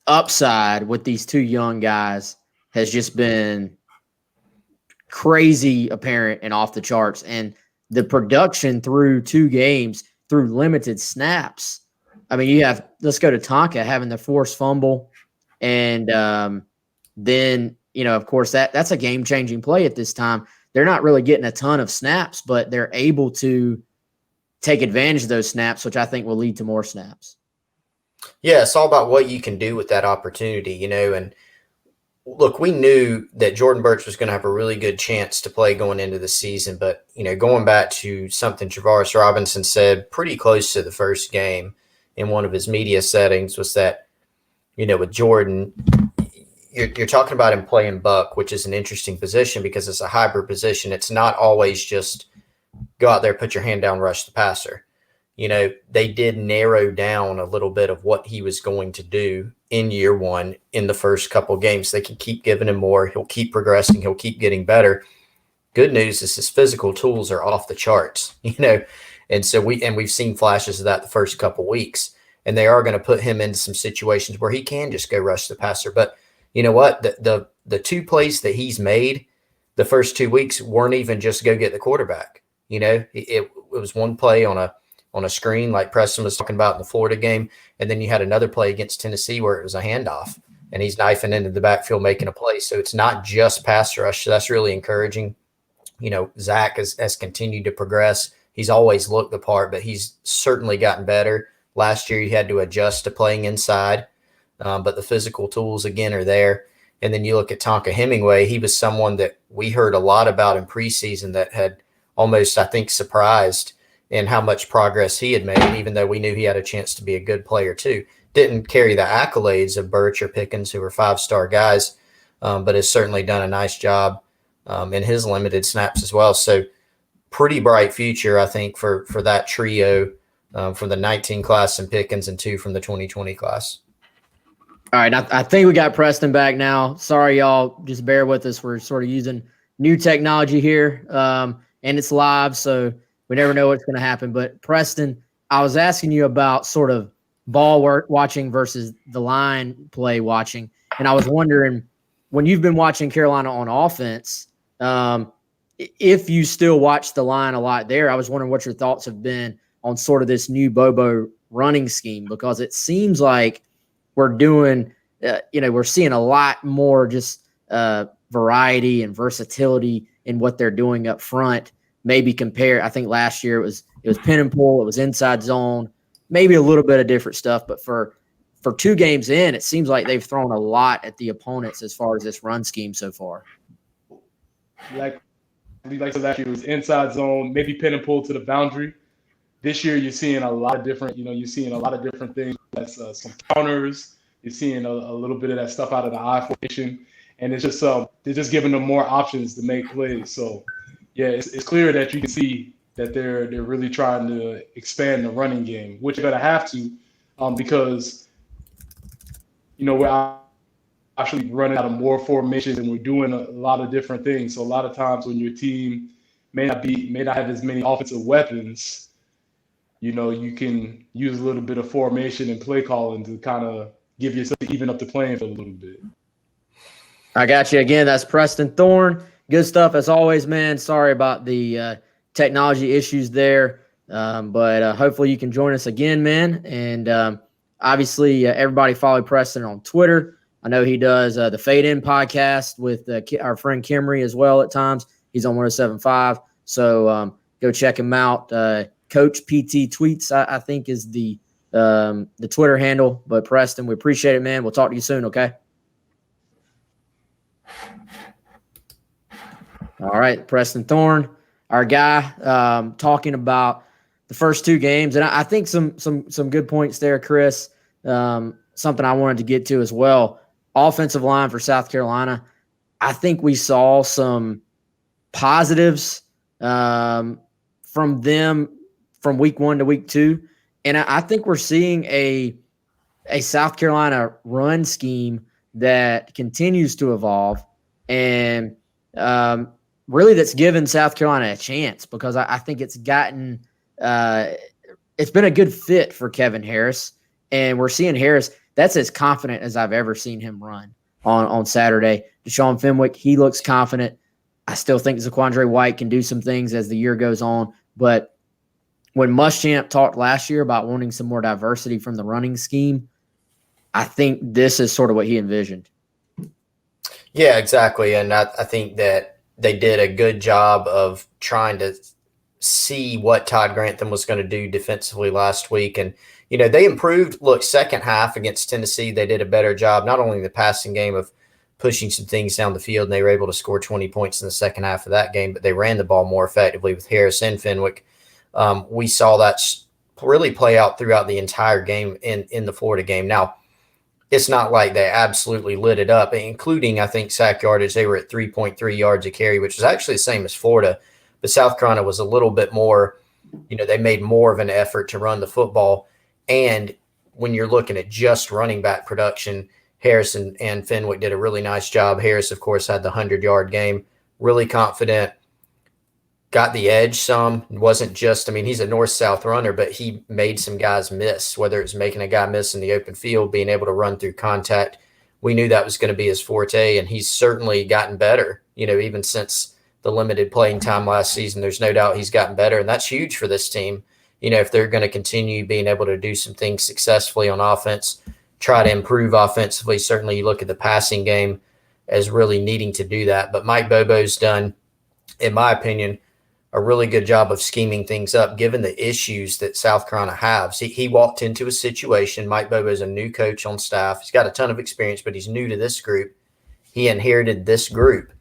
upside with these two young guys has just been crazy apparent and off the charts. And the production through 2 games, through limited snaps. I mean, let's go to Tonka having the forced fumble. And then, of course, that's a game-changing play at this time. They're not really getting a ton of snaps, but they're able to take advantage of those snaps, which I think will lead to more snaps. Yeah, it's all about what you can do with that opportunity, and look, we knew that Jordan Burch was going to have a really good chance to play going into the season, but, going back to something Travaris Robinson said pretty close to the first game in one of his media settings was that, with Jordan, you're talking about him playing buck, which is an interesting position because it's a hybrid position. It's not always just go out there, put your hand down, rush the passer. They did narrow down a little bit of what he was going to do in year one in the first couple of games. They can keep giving him more. He'll keep progressing. He'll keep getting better. Good news is his physical tools are off the charts, and so we've seen flashes of that the first couple of weeks, and they are going to put him into some situations where he can just go rush the passer. But you know what? The 2 plays that he's made the first 2 weeks weren't even just go get the quarterback. It was one play on a screen like Preston was talking about in the Florida game. And then you had another play against Tennessee where it was a handoff and he's knifing into the backfield, making a play. So it's not just pass rush. So that's really encouraging. Zach has continued to progress. He's always looked the part, but he's certainly gotten better. Last year, he had to adjust to playing inside, but the physical tools, again, are there. And then you look at Tonka Hemingway. He was someone that we heard a lot about in preseason that had almost, I think, surprised in how much progress he had made, even though we knew he had a chance to be a good player too. Didn't carry the accolades of Birch or Pickens, who were 5-star guys, but has certainly done a nice job in his limited snaps as well. So pretty bright future, I think, for that trio from the 19 class and Pickens and 2 from the 2020 class. All right, I think we got Preston back now. Sorry, y'all. Just bear with us. We're sort of using new technology here, and it's live, so we never know what's going to happen. But Preston, I was asking you about sort of ball watching versus the line play watching, and I was wondering, when you've been watching Carolina on offense, if you still watch the line a lot there, I was wondering what your thoughts have been on sort of this new Bobo running scheme, because it seems like we're doing, we're seeing a lot more just variety and versatility in what they're doing up front. Maybe compare, I think last year it was pin and pull, it was inside zone, maybe a little bit of different stuff. But for 2 games in, it seems like they've thrown a lot at the opponents as far as this run scheme so far. Like last year, it was inside zone, maybe pin and pull to the boundary. This year, you're seeing a lot of different, things. That's some counters. You're seeing a little bit of that stuff out of the I formation, and it's just they're just giving them more options to make plays. So, yeah, it's clear that you can see that they're really trying to expand the running game, which they're gonna have to, because we're actually running out of more formations and we're doing a lot of different things. So a lot of times when your team may not have as many offensive weapons, you can use a little bit of formation and play calling to kind of give yourself, even up the playing field a little bit. I got you again. That's Preston Thorne. Good stuff as always, man. Sorry about the technology issues there, but hopefully you can join us again, man. And obviously, everybody follow Preston on Twitter. I know he does the Fade In podcast with our friend Kimry as well at times. He's on 107.5. So go check him out. Coach PT Tweets, I think, is the Twitter handle. But Preston, we appreciate it, man. We'll talk to you soon, okay? All right, Preston Thorne, our guy, talking about the first two games, and I think some good points there, Chris. Something I wanted to get to as well. Offensive line for South Carolina. I think we saw some positives from them from week 1 to week 2, and I think we're seeing a South Carolina run scheme that continues to evolve, and really that's given South Carolina a chance, because I think it's gotten it's been a good fit for Kevin Harris, and we're seeing Harris, that's as confident as I've ever seen him run on Saturday. Deshaun Fenwick, he looks confident. I still think Zaquandre White can do some things as the year goes on, but when Muschamp talked last year about wanting some more diversity from the running scheme, I think this is sort of what he envisioned. Yeah, exactly. And I think that they did a good job of trying to see what Todd Grantham was going to do defensively last week. And, they improved. Look, second half against Tennessee, they did a better job, not only in the passing game of pushing some things down the field, and they were able to score 20 points in the second half of that game, but they ran the ball more effectively with Harris and Fenwick. We saw that really play out throughout the entire game in the Florida game. Now, it's not like they absolutely lit it up, including, I think, sack yardage. They were at 3.3 yards a carry, which was actually the same as Florida. But South Carolina was a little bit more, they made more of an effort to run the football. And when you're looking at just running back production, Harris and Fenwick did a really nice job. Harris, of course, had the 100-yard game, really confident, got the edge some. It wasn't just, he's a north-south runner, but he made some guys miss, whether it was making a guy miss in the open field, being able to run through contact. We knew that was going to be his forte, and he's certainly gotten better, even since the limited playing time last season. There's no doubt he's gotten better, and that's huge for this team. If they're going to continue being able to do some things successfully on offense, try to improve offensively. Certainly you look at the passing game as really needing to do that. But Mike Bobo's done, in my opinion, a really good job of scheming things up, given the issues that South Carolina has. He walked into a situation. Mike Bobo is a new coach on staff. He's got a ton of experience, but he's new to this group. He inherited this group,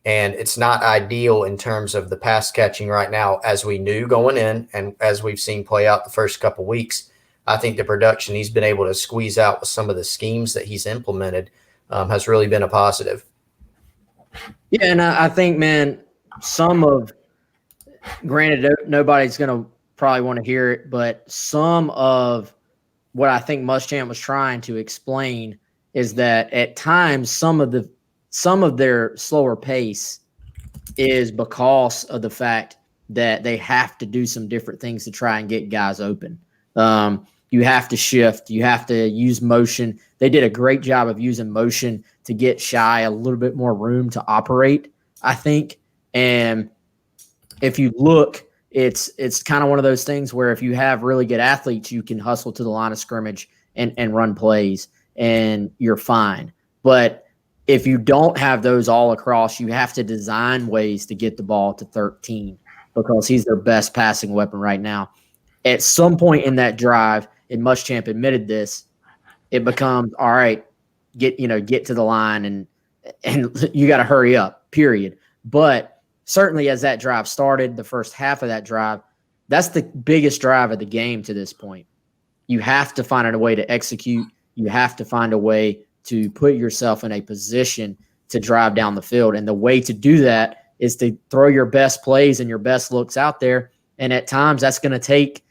and it's not ideal in terms of the pass catching right now, as we knew going in and as we've seen play out the first couple of weeks. I think the production he's been able to squeeze out with some of the schemes that he's implemented has really been a positive. Yeah, and I think, man, granted, nobody's going to probably want to hear it, but some of what I think Muschamp was trying to explain is that at times some of their slower pace is because of the fact that they have to do some different things to try and get guys open. You have to shift. You have to use motion. They did a great job of using motion to get Shy a little bit more room to operate, I think. And if you look, it's kind of one of those things where if you have really good athletes, you can hustle to the line of scrimmage and run plays, and you're fine. But if you don't have those all across, you have to design ways to get the ball to 13, because he's their best passing weapon right now. At some point in that drive, and Muschamp admitted this, it becomes, all right, get to the line and you got to hurry up, period. But certainly as that drive started, the first half of that drive, that's the biggest drive of the game to this point. You have to find a way to execute. You have to find a way to put yourself in a position to drive down the field. And the way to do that is to throw your best plays and your best looks out there. And at times that's going to take,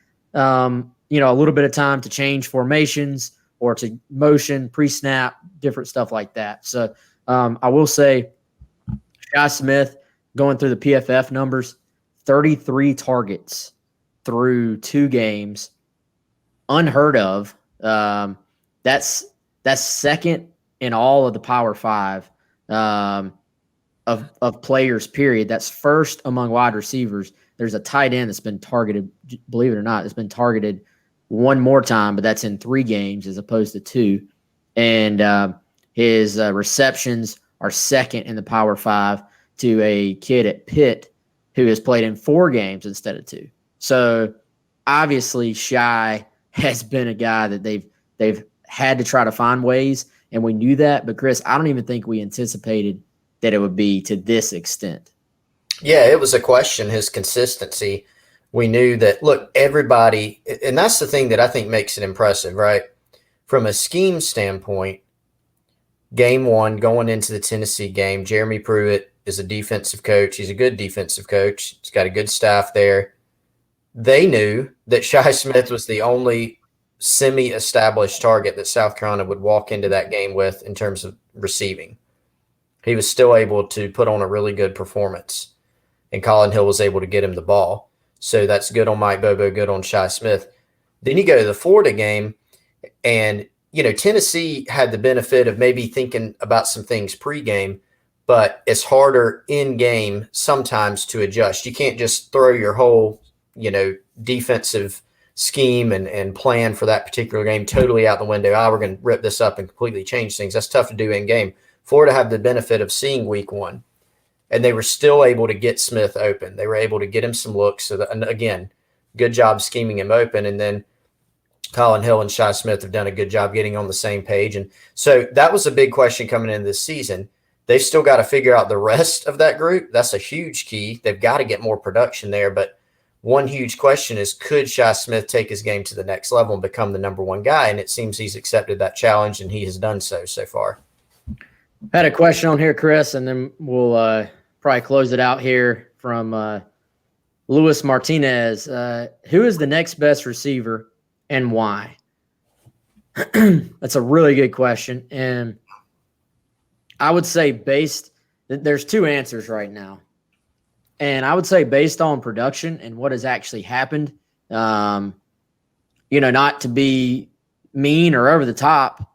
a little bit of time to change formations or to motion, pre-snap, different stuff like that. So I will say Shy Smith, going through the PFF numbers, 33 targets through 2 games, unheard of. That's second in all of the Power 5. um, of players, period. That's first among wide receivers. There's a tight end that's been targeted, believe it or not, it's been targeted one more time, but that's in 3 games as opposed to 2. And his receptions are second in the Power 5 to a kid at Pitt who has played in 4 games instead of 2. So obviously Shy has been a guy that they've had to try to find ways, and we knew that. But Chris, I don't even think we anticipated that it would be to this extent. Yeah, it was a question, his consistency. We knew that, look, everybody, and that's the thing that I think makes it impressive, right? From a scheme standpoint, game 1, going into the Tennessee game, Jeremy Pruitt is a defensive coach. He's a good defensive coach. He's got a good staff there. They knew that Shi Smith was the only semi-established target that South Carolina would walk into that game with in terms of receiving. He was still able to put on a really good performance, and Colin Hill was able to get him the ball. So that's good on Mike Bobo, good on Shi Smith. Then you go to the Florida game, and, Tennessee had the benefit of maybe thinking about some things pregame, but it's harder in-game sometimes to adjust. You can't just throw your whole, defensive scheme and plan for that particular game totally out the window. We're going to rip this up and completely change things. That's tough to do in-game. Florida had the benefit of seeing week 1, and they were still able to get Smith open. They were able to get him some looks. So that, and again, good job scheming him open. And then Colin Hill and Shi Smith have done a good job getting on the same page. And so that was a big question coming into this season. They've still got to figure out the rest of that group. That's a huge key. They've got to get more production there. But one huge question is, could Shi Smith take his game to the next level and become the number 1 guy? And it seems he's accepted that challenge, and he has done so far. I had a question on here, Chris, and then we'll probably close it out here from Luis Martinez. Who is the next best receiver and why? That's a really good question. And I would say there's 2 answers right now. And I would say based on production and what has actually happened, not to be mean or over the top,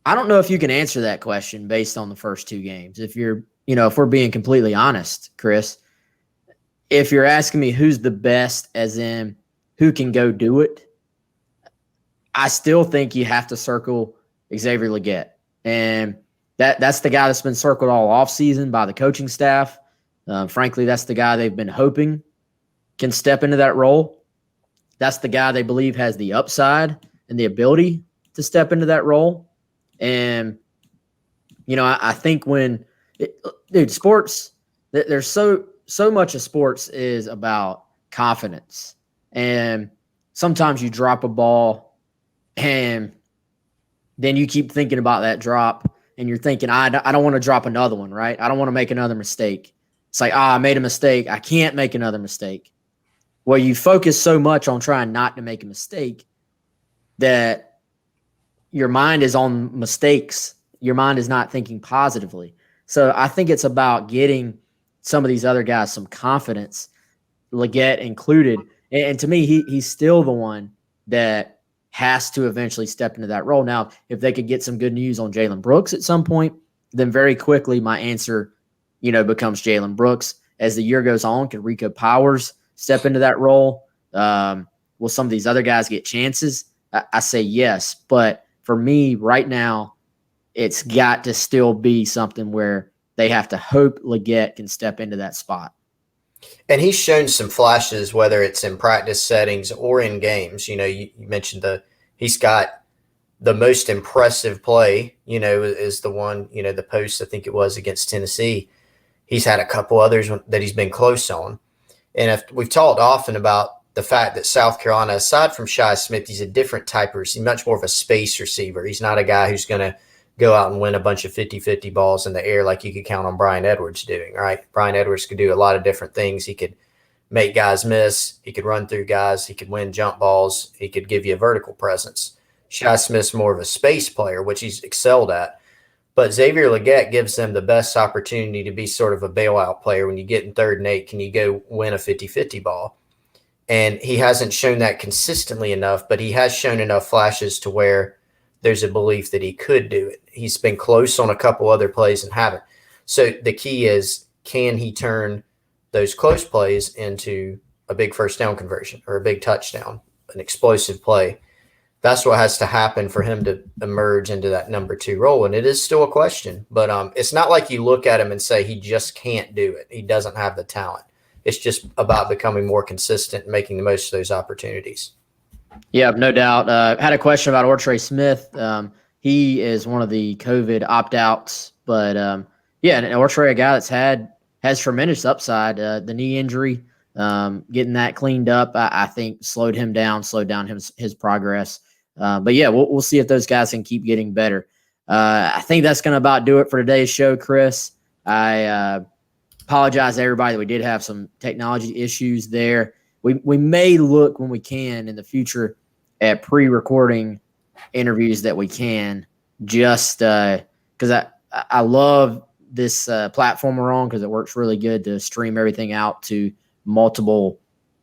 I don't know if you can answer that question based on the first 2 games. If we're being completely honest, Chris, if you're asking me who's the best, as in who can go do it, I still think you have to circle Xavier Legette. And that's the guy that's been circled all offseason by the coaching staff. Frankly, that's the guy they've been hoping can step into that role. That's the guy they believe has the upside and the ability to step into that role. And, I think sports, there's so much of sports is about confidence. And sometimes you drop a ball and then you keep thinking about that drop and you're thinking, I don't want to drop another one, right? I don't want to make another mistake. It's like, I made a mistake. I can't make another mistake. Well, you focus so much on trying not to make a mistake that your mind is on mistakes. Your mind is not thinking positively. So I think it's about getting some of these other guys some confidence, Legette included. And to me, he's still the one that has to eventually step into that role. Now, if they could get some good news on Jalen Brooks at some point, then very quickly my answer, becomes Jalen Brooks. As the year goes on, can Rico Powers step into that role? Will some of these other guys get chances? I say yes. But for me right now, it's got to still be something where they have to hope Legette can step into that spot. And he's shown some flashes, whether it's in practice settings or in games. You mentioned he's got the most impressive play, is the one, the post, I think it was against Tennessee. He's had a couple others that he's been close on. And we've talked often about the fact that South Carolina, aside from Shi Smith, he's a different type of receiver, much more of a space receiver. He's not a guy who's going to go out and win a bunch of 50-50 balls in the air like you could count on Brian Edwards doing, right? Brian Edwards could do a lot of different things. He could make guys miss. He could run through guys. He could win jump balls. He could give you a vertical presence. Shi Smith's more of a space player, which he's excelled at. But Xavier Legette gives them the best opportunity to be sort of a bailout player. When you get in 3rd and 8, can you go win a 50-50 ball? And he hasn't shown that consistently enough, but he has shown enough flashes to where there's a belief that he could do it. He's been close on a couple other plays and haven't. So the key is, can he turn those close plays into a big first down conversion or a big touchdown, an explosive play? That's what has to happen for him to emerge into that number 2 role. And it is still a question, but it's not like you look at him and say he just can't do it. He doesn't have the talent. It's just about becoming more consistent and making the most of those opportunities. Yeah, no doubt. Had a question about Ortre Smith. He is one of the COVID opt-outs, but yeah, and Ortre, a guy has tremendous upside. The knee injury, getting that cleaned up, I think slowed down his progress. But yeah, we'll see if those guys can keep getting better. I think that's going to about do it for today's show, Chris. I apologize to everybody that we did have some technology issues there. We may look when we can in the future at pre-recording interviews that we can, just because I love this platform we're on, because it works really good to stream everything out to multiple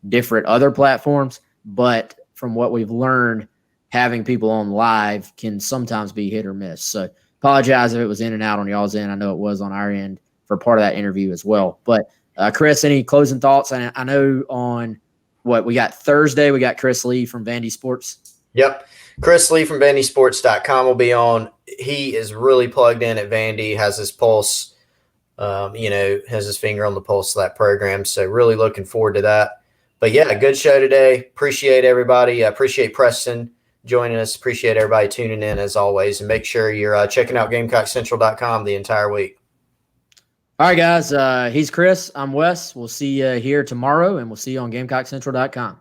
different other platforms. But from what we've learned, having people on live can sometimes be hit or miss. So apologize if it was in and out on y'all's end. I know it was on our end for part of that interview as well. But Chris, any closing thoughts? I know on what we got Thursday, we got Chris Lee from Vandy Sports. Yep. Chris Lee from VandySports.com will be on. He is really plugged in at Vandy, has his pulse, has his finger on the pulse of that program. So really looking forward to that. But yeah, good show today. Appreciate everybody. Appreciate Preston joining us. Appreciate everybody tuning in as always. And make sure you're checking out GamecockCentral.com the entire week. All right, guys. He's Chris. I'm Wes. We'll see you here tomorrow, and we'll see you on GamecockCentral.com.